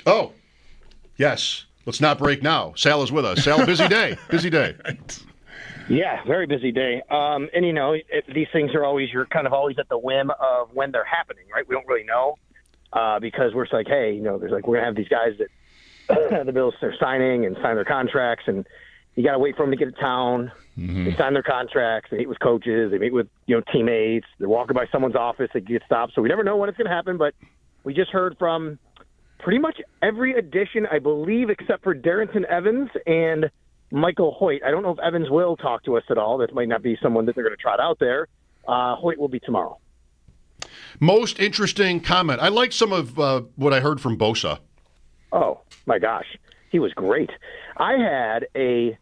Oh, yes. Let's not break now. Sal is with us. Sal, busy day. Busy day. Yeah, very busy day. And, these things are always, you're kind of always at the whim of when they're happening, right? We don't really know because we're like, hey, there's like, we're going to have these guys that the Bills are signing and sign their contracts, and you got to wait for them to get to town. Mm-hmm. They sign their contracts. They meet with coaches. They meet with, teammates. They're walking by someone's office. They get stopped. So we never know when it's going to happen, but we just heard from pretty much every edition, I believe, except for Darrington Evans and Michael Hoyt. I don't know if Evans will talk to us at all. That might not be someone that they're going to trot out there. Hoyt will be tomorrow. Most interesting comment. I like some of what I heard from Bosa. Oh, my gosh. He was great. I had a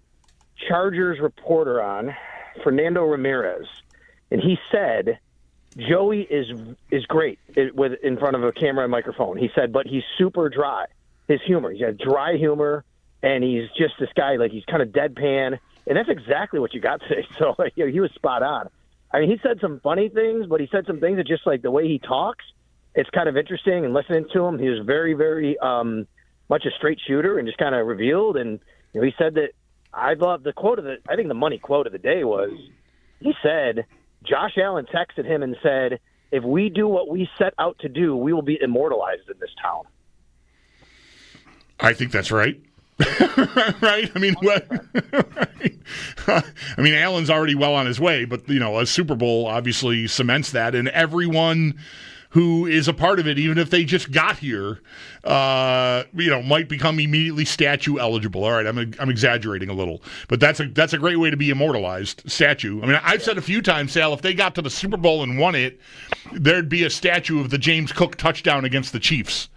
Chargers reporter on, Fernando Ramirez, and he said Joey is great in front of a camera and microphone. He said, but he's super dry. His humor. He's got dry humor. And he's just this guy, like, he's kind of deadpan. And that's exactly what you got today. So, he was spot on. I mean, he said some funny things, but he said some things that just, like, the way he talks, it's kind of interesting. And listening to him, he was very, very much a straight shooter and just kind of revealed. And, he said that I love the quote I think the money quote of the day was, he said, Josh Allen texted him and said, if we do what we set out to do, we will be immortalized in this town. I think that's right. Right? I mean, right? I mean, Allen's already well on his way, but a Super Bowl obviously cements that, and everyone who is a part of it, even if they just got here, might become immediately statue eligible. All right, I'm exaggerating a little, but that's a great way to be immortalized, statue. I mean, I've said a few times, Sal, if they got to the Super Bowl and won it, there'd be a statue of the James Cook touchdown against the Chiefs,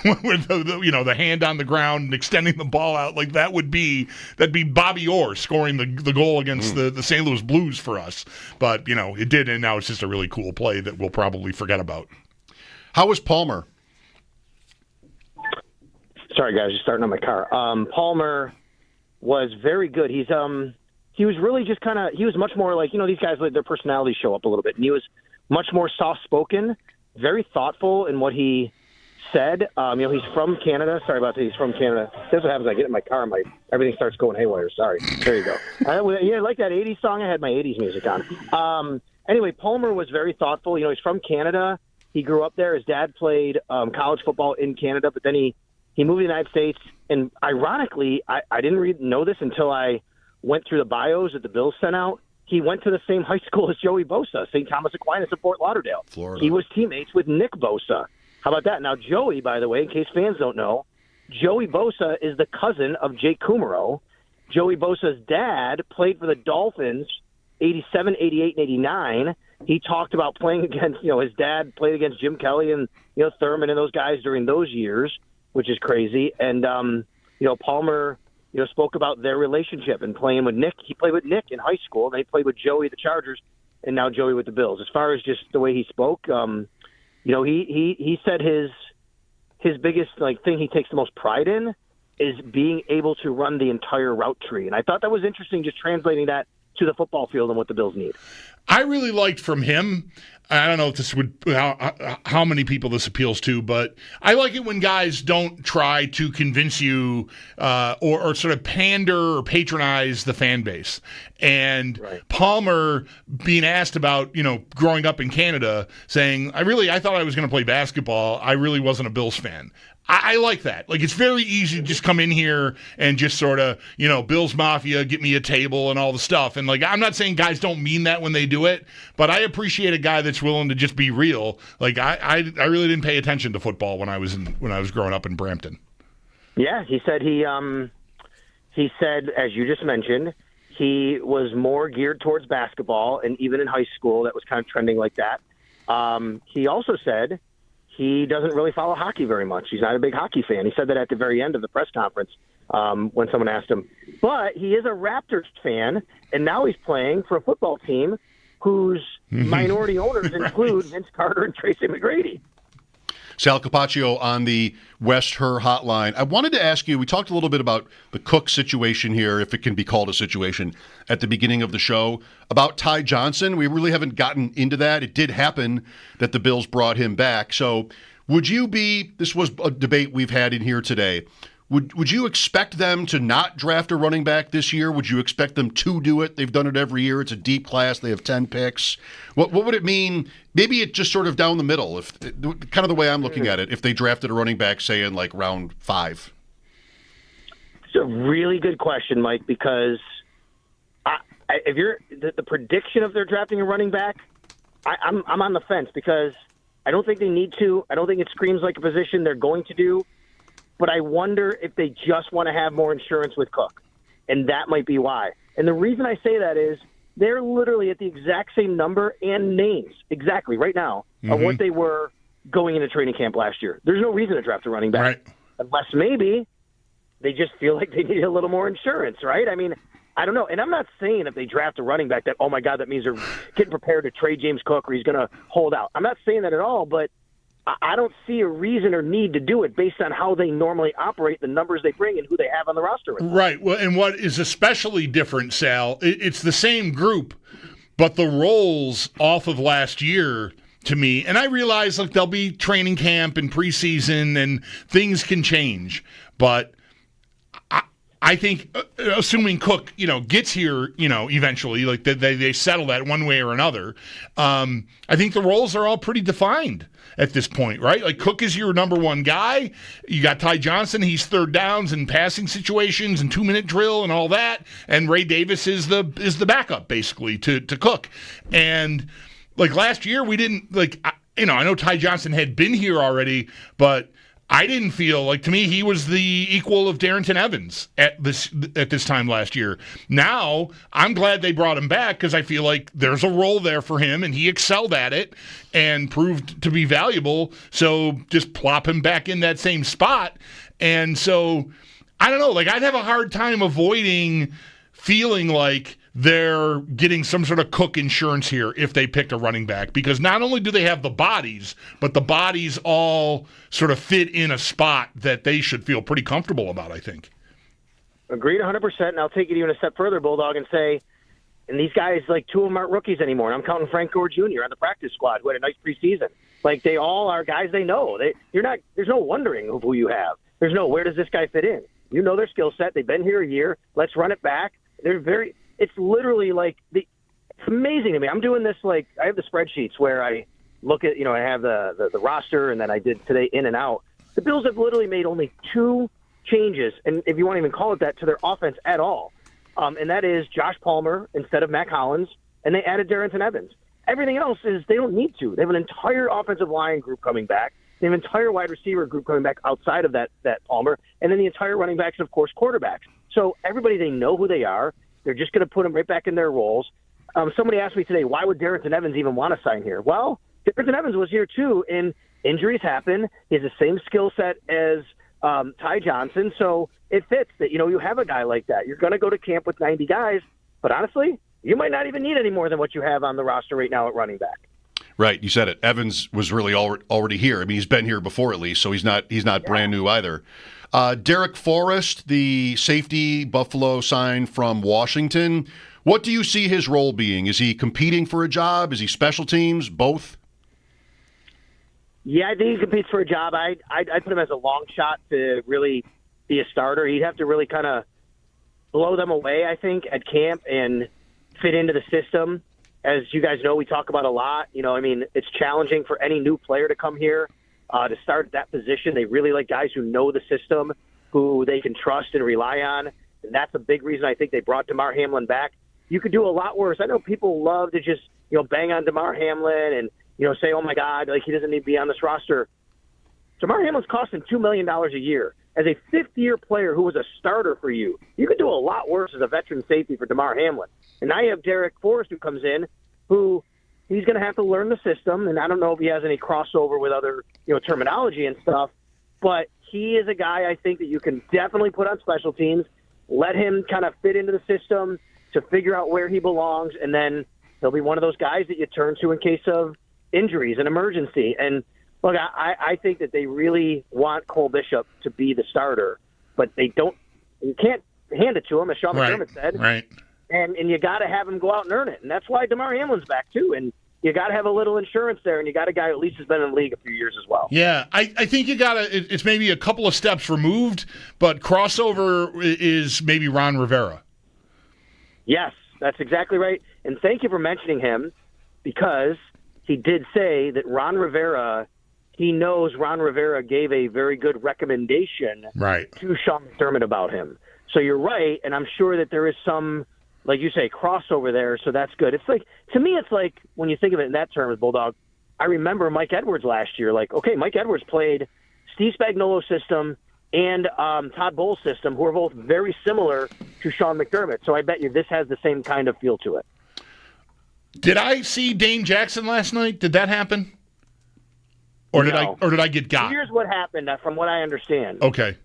with the hand on the ground and extending the ball out. Like that'd be Bobby Orr scoring the goal against the St. Louis Blues for us. But it did, and now it's just a really cool play that we'll probably forget about. How was Palmer? Sorry, guys, just starting on my car. Palmer was very good. He was really just he was much more like, these guys, their personalities show up a little bit. And he was much more soft-spoken, very thoughtful in what he said. He's from Canada. Sorry about that. He's from Canada. That's what happens. I get in my car and everything starts going haywire. Sorry. There you go. Like that 80s song. I had my 80s music on. Anyway, Palmer was very thoughtful. He's from Canada. He grew up there. His dad played college football in Canada, but then he moved to the United States. And ironically, I didn't know this until I went through the bios that the Bills sent out. He went to the same high school as Joey Bosa, St. Thomas Aquinas in Fort Lauderdale. Florida. He was teammates with Nick Bosa. How about that? Now, Joey, by the way, in case fans don't know, Joey Bosa is the cousin of Jake Kummerow. Joey Bosa's dad played for the Dolphins 87, 88, and 89. He talked about playing against, his dad played against Jim Kelly and, Thurman and those guys during those years, which is crazy. And, Palmer, spoke about their relationship and playing with Nick. He played with Nick in high school. They played with Joey at the Chargers, and now Joey with the Bills. As far as just the way he spoke, he said his biggest thing he takes the most pride in is being able to run the entire route tree. And I thought that was interesting, just translating that to the football field and what the Bills need. I really liked from him. I don't know if this would how many people this appeals to, but I like it when guys don't try to convince you or sort of pander or patronize the fan base. And right. Palmer being asked about growing up in Canada, saying I thought I was going to play basketball. I really wasn't a Bills fan. I like that. Like, it's very easy to just come in here and just sort of, Bills Mafia, get me a table and all the stuff. And, I'm not saying guys don't mean that when they do it, but I appreciate a guy that's willing to just be real. I really didn't pay attention to football when I was growing up in Brampton. Yeah, he said he said, as you just mentioned, he was more geared towards basketball, and even in high school, that was kind of trending like that. He also said he doesn't really follow hockey very much. He's not a big hockey fan. He said that at the very end of the press conference when someone asked him. But he is a Raptors fan, and now he's playing for a football team whose minority owners include Vince Carter and Tracy McGrady. Sal Capaccio on the West Her hotline. I wanted to ask you, we talked a little bit about the Cook situation here, if it can be called a situation, at the beginning of the show. About Ty Johnson, we really haven't gotten into that. It did happen that the Bills brought him back. So Would you be, this was a debate we've had in here today, would you expect them to not draft a running back this year? Would you expect them to do it? They've done it every year. It's a deep class. They have 10 picks. What would it mean? Maybe it's just sort of down the middle, if kind of the way I'm looking at it, if they drafted a running back, say, in like round 5. It's a really good question, Mike, because if you're the prediction of their drafting a running back, I'm on the fence because I don't think they need to. I don't think it screams like a position they're going to do. But I wonder if they just want to have more insurance with Cook. And that might be why. And the reason I say that is they're literally at the exact same number and names, exactly, right now, of what they were going into training camp last year. There's no reason to draft a running back. Right. Unless maybe they just feel like they need a little more insurance, right? I mean, I don't know. And I'm not saying if they draft a running back that, oh, my God, that means they're getting prepared to trade James Cook or he's going to hold out. I'm not saying that at all, but I don't see a reason or need to do it based on how they normally operate, the numbers they bring, and who they have on the roster with them. Right. Well, and what is especially different, Sal, it's the same group, but the roles off of last year to me, and I realize like there'll be training camp and preseason and things can change, but I think, assuming Cook, gets here, eventually, like they settle that one way or another, I think the roles are all pretty defined at this point, right? Like Cook is your number one guy. You got Ty Johnson. He's third downs and passing situations and 2-minute drill and all that. And Ray Davis is the backup basically to Cook. And like last year, we didn't I know Ty Johnson had been here already, but I didn't feel like, to me, he was the equal of Darrington Evans at this time last year. Now, I'm glad they brought him back because I feel like there's a role there for him, and he excelled at it and proved to be valuable. So just plop him back in that same spot. And so, I don't know, like I'd have a hard time avoiding feeling like they're getting some sort of Cook insurance here if they picked a running back, because not only do they have the bodies, but the bodies all sort of fit in a spot that they should feel pretty comfortable about, I think. Agreed 100%, and I'll take it even a step further, Bulldog, and say, and these guys, like, 2 of them aren't rookies anymore, and I'm counting Frank Gore Jr. on the practice squad, who had a nice preseason. Like, they all are guys they know. There's no wondering of who you have. There's no, where does this guy fit in? You know their skill set. They've been here a year. Let's run it back. It's literally like it's amazing to me. I'm doing this I have the spreadsheets where I look at, I have the roster, and then I did today in and out. The Bills have literally made only 2 changes, and if you want to even call it that, to their offense at all. And that is Josh Palmer instead of Mac Hollins, and they added Darrington Evans. Everything else is they don't need to. They have an entire offensive line group coming back. They have an entire wide receiver group coming back outside of that Palmer, and then the entire running backs and, of course, quarterbacks. So everybody, they know who they are. They're just going to put them right back in their roles. Somebody asked me today, why would Darrington Evans even want to sign here? Well, Darrington Evans was here too, and injuries happen. He has the same skill set as Ty Johnson, so it fits that, you have a guy like that. You're going to go to camp with 90 guys, but honestly, you might not even need any more than what you have on the roster right now at running back. Right, you said it. Evans was really already here. I mean, he's been here before at least, so he's not brand new either. Derek Forrest, the safety Buffalo signed from Washington. What do you see his role being? Is he competing for a job? Is he special teams? Both? Yeah, I think he competes for a job. I'd put him as a long shot to really be a starter. He'd have to really kind of blow them away, I think, at camp and fit into the system. As you guys know, we talk about a lot. It's challenging for any new player to come here. To start that position. They really like guys who know the system, who they can trust and rely on. And that's a big reason I think they brought Damar Hamlin back. You could do a lot worse. I know people love to just, bang on Damar Hamlin and, say, oh, my God, like he doesn't need to be on this roster. Damar Hamlin's costing $2 million a year. As a fifth-year player who was a starter for you, you could do a lot worse as a veteran safety for Damar Hamlin. And now you have Derek Forrest who comes in, who he's going to have to learn the system, and I don't know if he has any crossover with other, terminology and stuff, but he is a guy I think that you can definitely put on special teams, let him kind of fit into the system to figure out where he belongs, and then he'll be one of those guys that you turn to in case of injuries and emergency. And look, I think that they really want Cole Bishop to be the starter, but you can't hand it to him, as Sean McDermott said. Right. And you got to have him go out and earn it. And that's why Damar Hamlin's back, too. And you got to have a little insurance there, and you got a guy who at least has been in the league a few years as well. Yeah, I think you got to. It's maybe a couple of steps removed, but crossover is maybe Ron Rivera. Yes, that's exactly right. And thank you for mentioning him, because he did say that Ron Rivera, he knows Ron Rivera gave a very good recommendation to Sean McDermott about him. So you're right, and I'm sure that there is some, like you say, crossover there, so that's good. It's like, to me, it's like, when you think of it in that terms, Bulldog, I remember Mike Edwards last year. Like, okay, Mike Edwards played Steve Spagnuolo's system and Todd Bowles' system, who are both very similar to Sean McDermott. So I bet you this has the same kind of feel to it. Did I see Dane Jackson last night? Did that happen? Or did I get got? Here's what happened, from what I understand. Okay.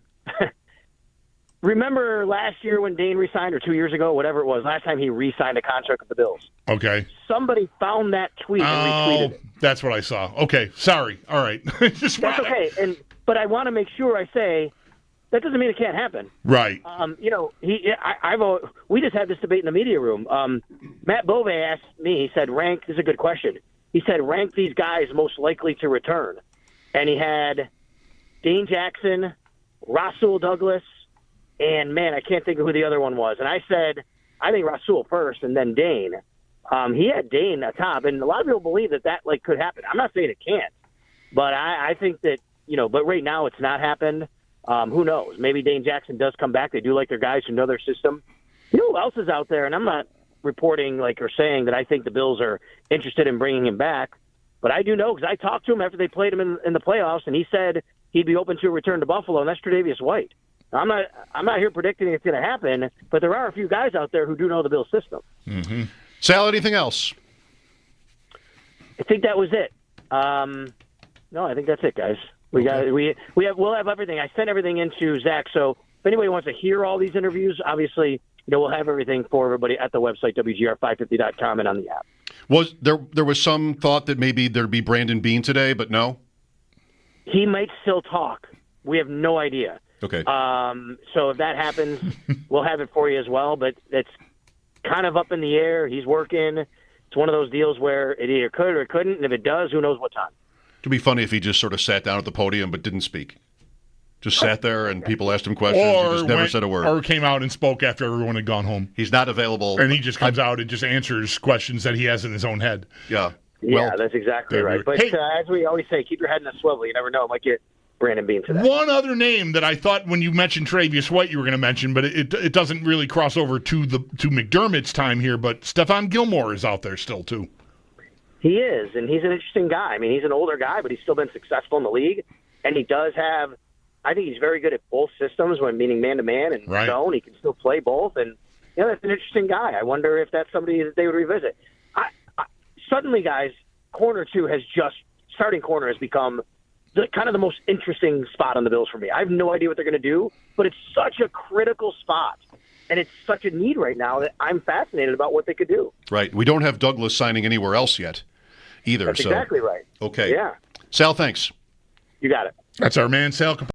Remember last year when Dane re-signed, or 2 years ago, whatever it was, last time he re-signed a contract with the Bills? Okay. Somebody found that tweet and retweeted it. That's what I saw. Okay, sorry. All right. That's okay. But I want to make sure I say that doesn't mean it can't happen. Right. We just had this debate in the media room. Matt Bove asked me, he said, this is a good question. He said, rank these guys most likely to return. And he had Dane Jackson, Rasul Douglas, and, man, I can't think of who the other one was. And I said, I think Rasul first and then Dane. He had Dane atop, and a lot of people believe that could happen. I'm not saying it can't, but I think that, but right now it's not happened. Who knows? Maybe Dane Jackson does come back. They do like their guys who know their system. You know who else is out there? And I'm not reporting or saying that I think the Bills are interested in bringing him back, but I do know, because I talked to him after they played him in the playoffs, and he said he'd be open to a return to Buffalo, and that's Tre'Davious White. I'm not here predicting it's going to happen, but there are a few guys out there who do know the Bills system. Mm-hmm. Sal, anything else? I think that was it. No, I think that's it, guys. We'll have everything. I sent everything into Zach, so if anybody wants to hear all these interviews, obviously, we'll have everything for everybody at the website, WGR550.com, and on the app. Was there was some thought that maybe there'd be Brandon Beane today, but no? He might still talk. We have no idea. Okay. So if that happens, we'll have it for you as well, but it's kind of up in the air. He's working. It's one of those deals where it either could or it couldn't, and if it does, who knows what time. It'd be funny if he just sort of sat down at the podium but didn't speak. Just sat there and people asked him questions and just never said a word. Or came out and spoke after everyone had gone home. He's not available. And he just comes out and just answers questions that he has in his own head. Yeah. Yeah, that's exactly right. But as we always say, keep your head in a swivel. You never know. It might get Brandon Beane today. One other name that I thought when you mentioned Tre'Davious White you were going to mention, but it doesn't really cross over to McDermott's time here, but Stephon Gilmore is out there still too. He is, and he's an interesting guy. I mean, he's an older guy, but he's still been successful in the league, and he does have – I think he's very good at both systems, meaning man-to-man and zone. He can still play both, and that's an interesting guy. I wonder if that's somebody that they would revisit. Suddenly, guys, starting corner has become kind of the most interesting spot on the Bills for me. I have no idea what they're going to do, but it's such a critical spot. And it's such a need right now that I'm fascinated about what they could do. Right. We don't have Douglas signing anywhere else yet either. That's exactly right. Okay. Yeah. Sal, thanks. You got it. That's our man, Sal Capaccio.